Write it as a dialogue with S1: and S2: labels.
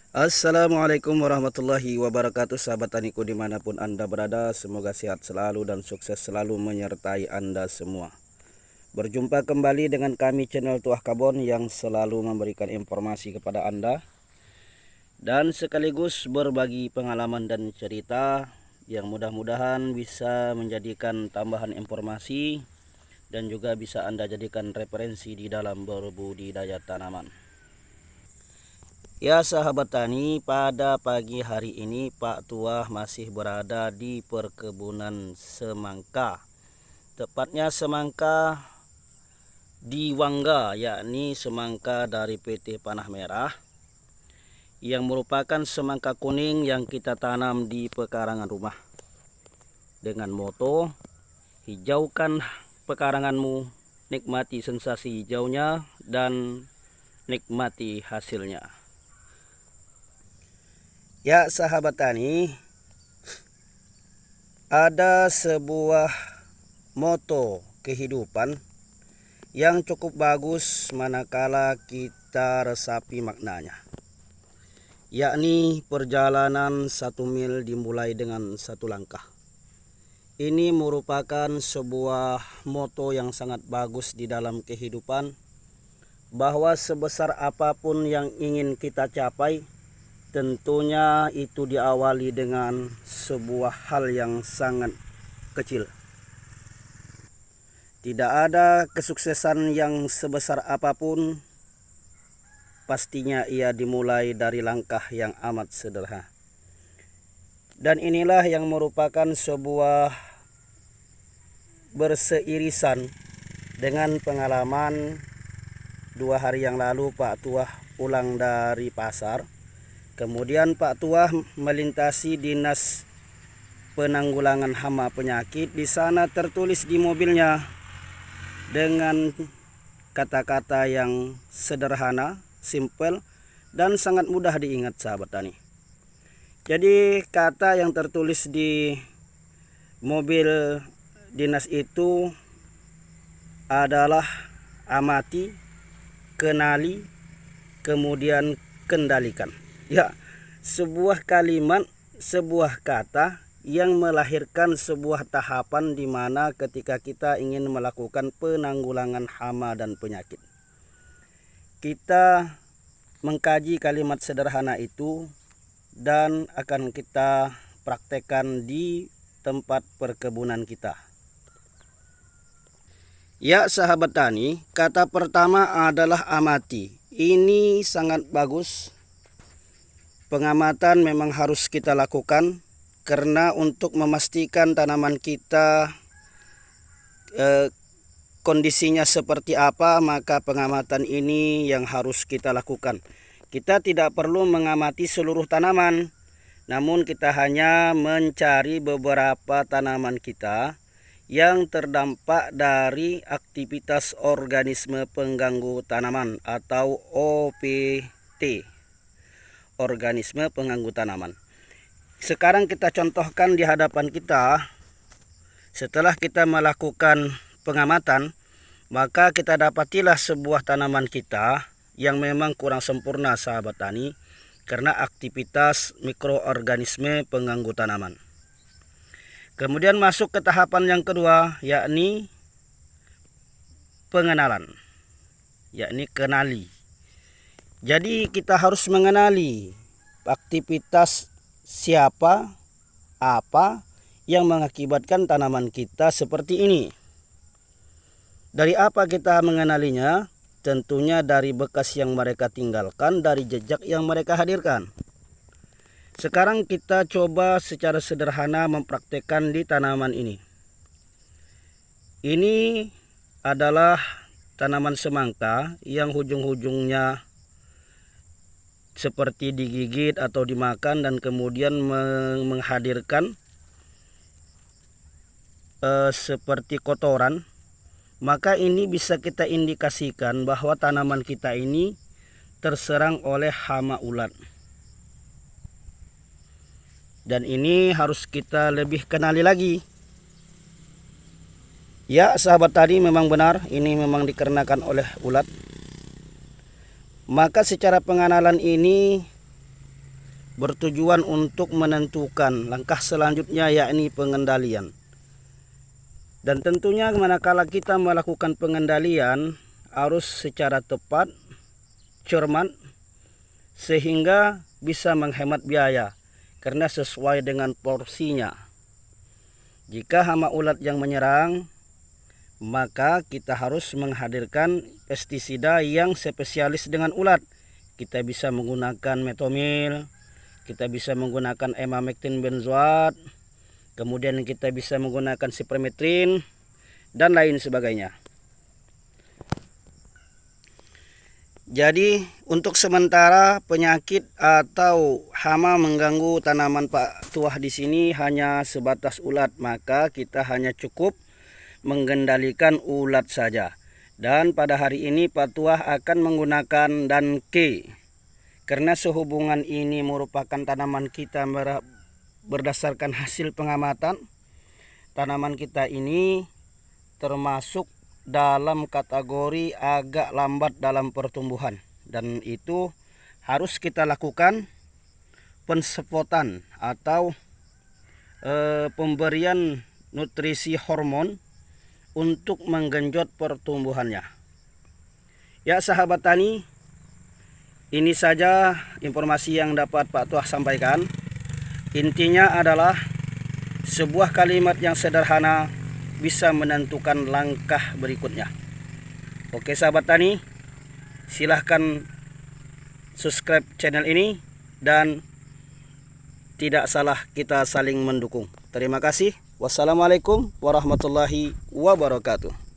S1: Assalamualaikum warahmatullahi wabarakatuh, sahabat taniku dimanapun Anda berada. Semoga sehat selalu dan sukses selalu menyertai Anda semua. Berjumpa kembali dengan kami channel Tuah Kabon yang selalu memberikan informasi kepada Anda dan sekaligus berbagi pengalaman dan cerita yang mudah-mudahan bisa menjadikan tambahan informasi dan juga bisa Anda jadikan referensi di dalam berbudidaya tanaman. Ya sahabat tani, pada pagi hari ini Pak Tuah masih berada di perkebunan semangka. Tepatnya semangka di Wangga, yakni semangka dari PT Panah Merah, yang merupakan semangka kuning yang kita tanam di pekarangan rumah. Dengan moto, hijaukan pekaranganmu, nikmati sensasi hijaunya dan nikmati hasilnya. Ya sahabat tani, ada sebuah moto kehidupan yang cukup bagus manakala kita resapi maknanya, yakni perjalanan 1 mil dimulai dengan 1 langkah. Ini merupakan sebuah moto yang sangat bagus di dalam kehidupan, bahwa sebesar apapun yang ingin kita capai, tentunya itu diawali dengan sebuah hal yang sangat kecil. Tidak ada kesuksesan yang sebesar apapun, pastinya ia dimulai dari langkah yang amat sederhana. Dan inilah yang merupakan sebuah berseirisan dengan pengalaman 2 hari yang lalu Pak Tuah pulang dari pasar. Kemudian Pak Tuah melintasi dinas penanggulangan hama penyakit. Di sana tertulis di mobilnya dengan kata-kata yang sederhana, simple, dan sangat mudah diingat sahabat tani. Jadi kata yang tertulis di mobil dinas itu adalah amati, kenali, kemudian kendalikan. Ya, sebuah kalimat, sebuah kata yang melahirkan sebuah tahapan di mana ketika kita ingin melakukan penanggulangan hama dan penyakit, kita mengkaji kalimat sederhana itu dan akan kita praktekkan di tempat perkebunan kita. Ya sahabat tani, kata pertama adalah amati. Ini sangat bagus. Pengamatan memang harus kita lakukan, karena untuk memastikan tanaman kita kondisinya seperti apa, maka pengamatan ini yang harus kita lakukan. Kita tidak perlu mengamati seluruh tanaman, namun kita hanya mencari beberapa tanaman kita yang terdampak dari aktivitas organisme pengganggu tanaman atau OPT. Organisme pengganggu tanaman. Sekarang kita contohkan di hadapan kita. Setelah kita melakukan pengamatan, maka kita dapatilah sebuah tanaman kita yang memang kurang sempurna sahabat tani, karena aktivitas mikroorganisme pengganggu tanaman. Kemudian masuk ke tahapan yang kedua, yakni pengenalan, yakni kenali. Jadi kita harus mengenali aktivitas siapa, apa yang mengakibatkan tanaman kita seperti ini. Dari apa kita mengenalinya? Tentunya dari bekas yang mereka tinggalkan, dari jejak yang mereka hadirkan. Sekarang kita coba secara sederhana mempraktekkan di tanaman ini. Ini adalah tanaman semangka yang hujung-hujungnya seperti digigit atau dimakan dan kemudian menghadirkan seperti kotoran. Maka ini bisa kita indikasikan bahwa tanaman kita ini terserang oleh hama ulat. Dan ini harus kita lebih kenali lagi. Ya sahabat tadi, memang benar ini memang dikarenakan oleh ulat. Maka secara pengenalan ini bertujuan untuk menentukan langkah selanjutnya, yakni pengendalian. Dan tentunya manakala kita melakukan pengendalian harus secara tepat, cermat, sehingga bisa menghemat biaya karena sesuai dengan porsinya. Jika hama ulat yang menyerang, maka kita harus menghadirkan pestisida yang spesialis dengan ulat. Kita bisa menggunakan metomil, kita bisa menggunakan emamectin benzoat, kemudian kita bisa menggunakan sipermetrin dan lain sebagainya. Jadi untuk sementara penyakit atau hama mengganggu tanaman Pak Tuah di sini hanya sebatas ulat, maka kita hanya cukup mengendalikan ulat saja. Dan pada hari ini Pak Tuah akan menggunakan Danke, karena sehubungan ini merupakan tanaman kita berdasarkan hasil pengamatan. Tanaman kita ini termasuk dalam kategori agak lambat dalam pertumbuhan, dan itu harus kita lakukan pensepotan atau pemberian nutrisi hormon untuk menggenjot pertumbuhannya. Ya sahabat tani, ini saja informasi yang dapat Pak Tuah sampaikan. Intinya adalah sebuah kalimat yang sederhana bisa menentukan langkah berikutnya. Oke sahabat tani, silahkan subscribe channel ini dan tidak salah kita saling mendukung. Terima kasih. Wassalamualaikum warahmatullahi wabarakatuh.